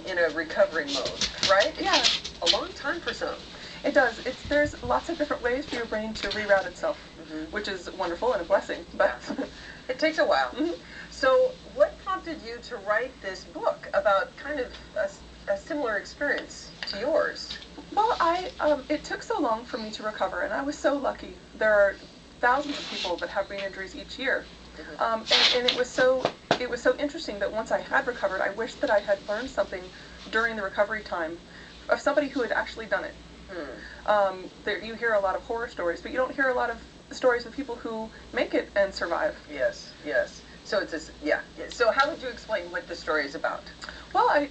in a recovery mode, right? Yeah. A long time for some. It does. There's lots of different ways for your brain to reroute itself, which is wonderful and a blessing. But it takes a while. So, what prompted you to write this book about kind of a similar experience to yours? Well, it took so long for me to recover, and I was so lucky. There are thousands of people that have brain injuries each year, and it was so interesting that once I had recovered, I wished that I had learned something during the recovery time of somebody who had actually done it. You hear a lot of horror stories, but you don't hear a lot of stories of people who make it and survive. Yes, yes. So it's this, yeah. So how would you explain what the story is about? Well, I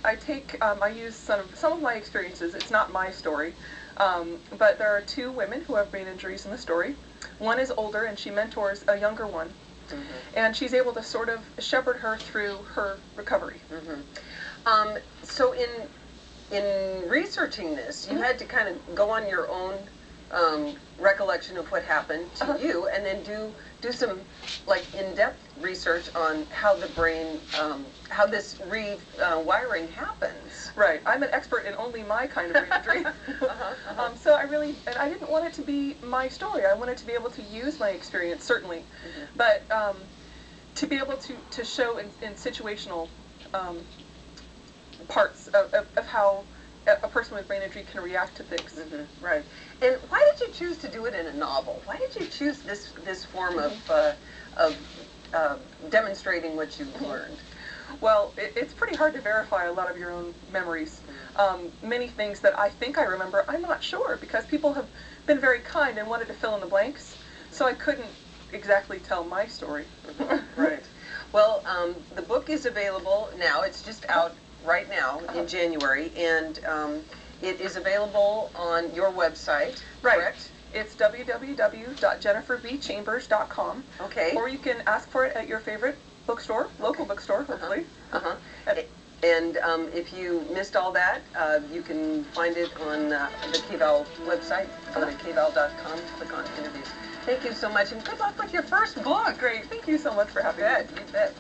use some of my experiences. It's not my story, but there are two women who have brain injuries in the story. One is older, and she mentors a younger one, and she's able to sort of shepherd her through her recovery. So in researching this, you had to kind of go on your own recollection of what happened to you, and then do some like in-depth research on how the brain, how this rewiring happens. Right. I'm an expert in only my kind of brain injury. So I didn't want it to be my story. I wanted to be able to use my experience, certainly, but to be able to show in situational parts of how a person with brain injury can react to things. Right. And why did you choose to do it in a novel? Why did you choose this form of demonstrating what you've learned? Well, it's pretty hard to verify a lot of your own memories. Many things that I think I remember, I'm not sure, because people have been very kind and wanted to fill in the blanks, so I couldn't exactly tell my story. Right. Well, the book is available now. It's just out right now in January, and it is available on your website, correct? It's www.jenniferbchambers.com. Okay. Or you can ask for it at your favorite bookstore, local bookstore, hopefully. And if you missed all that, you can find it on the Kval website. Go to kval.com, click on interviews. Thank you so much, and good luck with your first book. Great. Thank you so much for having me. You bet.